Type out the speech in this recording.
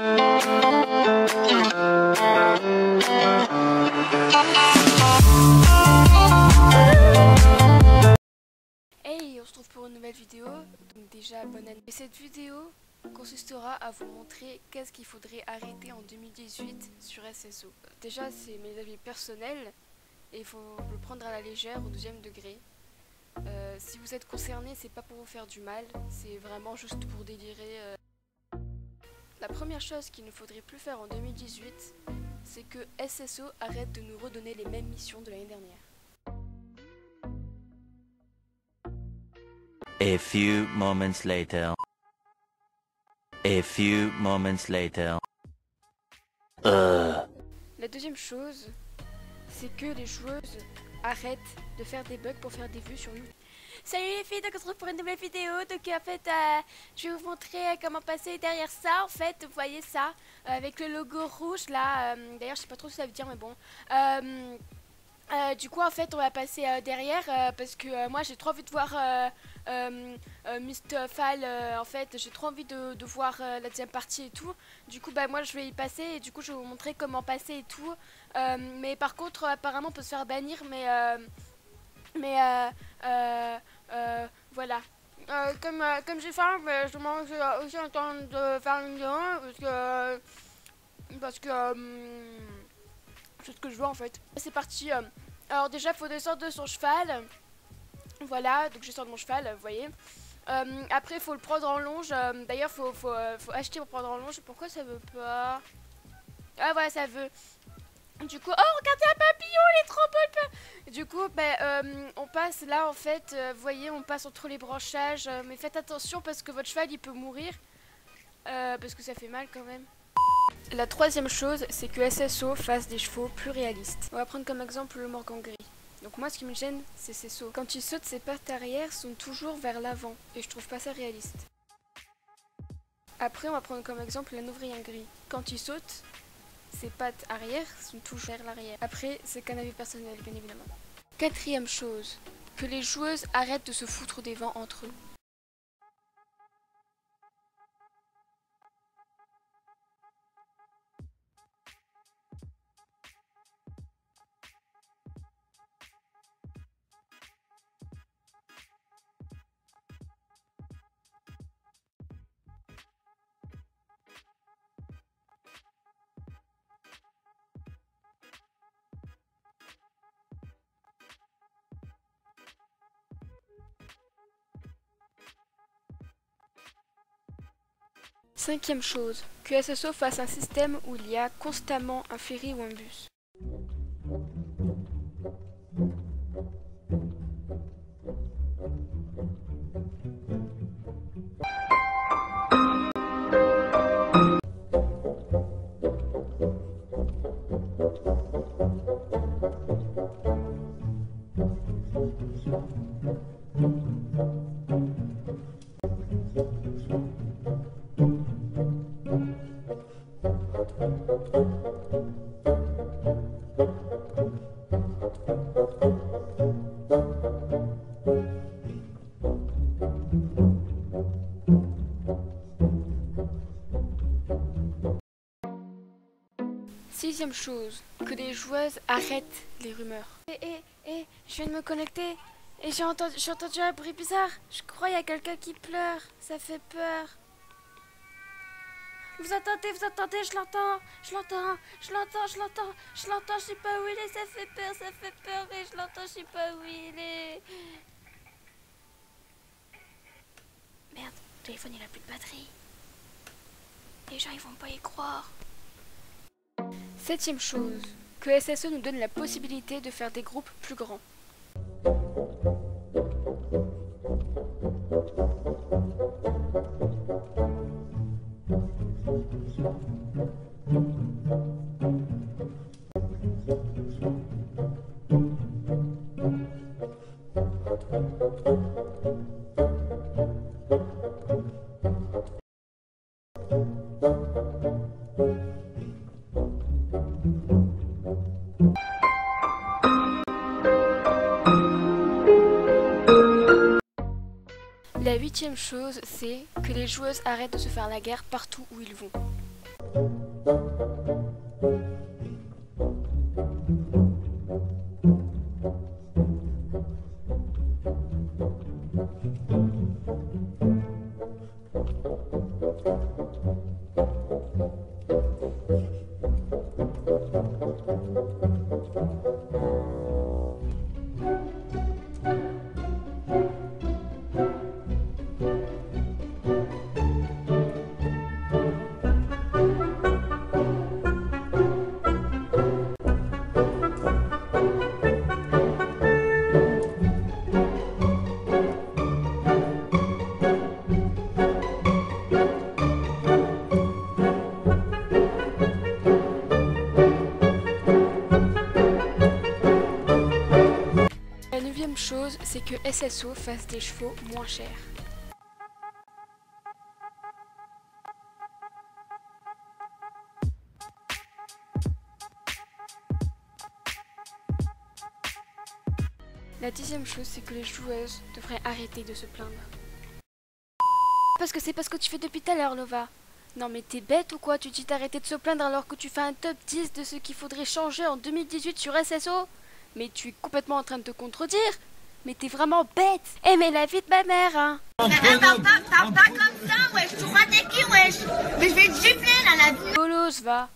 Hey, on se retrouve pour une nouvelle vidéo, donc déjà bonne année. Et cette vidéo consistera à vous montrer qu'est-ce qu'il faudrait arrêter en 2018 sur SSO. Déjà c'est mes avis personnels et il faut le prendre à la légère au deuxième degré. Si vous êtes concerné, c'est pas pour vous faire du mal, c'est vraiment juste pour délirer. La première chose qu'il ne faudrait plus faire en 2018, c'est que SSO arrête de nous redonner les mêmes missions de l'année dernière. A few moments later. A few moments later. La deuxième chose, c'est que les joueuses arrêtent de faire des bugs pour faire des vues sur YouTube. Salut les filles, donc on se retrouve pour une nouvelle vidéo. Donc en fait, je vais vous montrer comment passer derrière ça. En fait, vous voyez ça, avec le logo rouge là. D'ailleurs, je sais pas trop ce que ça veut dire, mais bon. Du coup, en fait, on va passer derrière parce que moi, j'ai trop envie de voir Mustafal. En fait, j'ai trop envie de voir la deuxième partie et tout. Du coup, bah, moi, je vais y passer et du coup, je vais vous montrer comment passer et tout. Mais par contre, apparemment, on peut se faire bannir, voilà. Comme j'ai faim, je mange aussi en train de faire une vidéo parce que c'est ce que je veux en fait. C'est parti. Alors déjà, il faut descendre de son cheval. Voilà, donc je sors de mon cheval, vous voyez. Après, il faut le prendre en longe. D'ailleurs, faut acheter pour prendre en longe. Pourquoi ça veut pas? Ah voilà, ça veut. Du coup, oh regardez un papillon, il est trop beau. Du coup, on passe là en fait. Vous voyez, on passe entre les branchages. Mais faites attention parce que votre cheval il peut mourir. Parce que ça fait mal quand même. La troisième chose, c'est que SSO fasse des chevaux plus réalistes. On va prendre comme exemple le Morgan gris. Donc moi, ce qui me gêne, c'est ses sauts. Quand il saute, ses pattes arrière sont toujours vers l'avant. Et je trouve pas ça réaliste. Après, on va prendre comme exemple la Nouvrian gris. Quand il saute, ses pattes arrière sont toujours vers l'arrière. Après, c'est qu'un avis personnel, bien évidemment. Quatrième chose, que les joueuses arrêtent de se foutre des vents entre eux. Cinquième chose, que SSO fasse un système où il y a constamment un ferry ou un bus. Sixième chose, que les joueuses arrêtent les rumeurs. Je viens de me connecter et j'ai entendu un bruit bizarre. Je crois qu'il y a quelqu'un qui pleure, ça fait peur. Vous entendez, je l'entends, je sais pas où il est, ça fait peur, mais je l'entends, je sais pas où il est. Merde, le téléphone il a plus de batterie. Les gens ils vont pas y croire. Septième chose, que SSO nous donne la possibilité de faire des groupes plus grands. La huitième chose, c'est que les joueuses arrêtent de se faire la guerre partout où ils vont. La 9e chose, c'est que SSO fasse des chevaux moins chers. La 10e chose, c'est que les joueuses devraient arrêter de se plaindre. Parce que c'est pas ce que tu fais depuis tout à l'heure, Lova. Non mais t'es bête ou quoi? Tu dis d'arrêter de se plaindre alors que tu fais un top 10 de ce qu'il faudrait changer en 2018 sur SSO? Mais tu es complètement en train de te contredire. Mais t'es vraiment bête. Eh mais la vie de ma mère, hein. Mais parle pas comme ça, wesh. Tu crois t'es qui, wesh? Mais je vais te gifler, là, la vie. Bolos, va.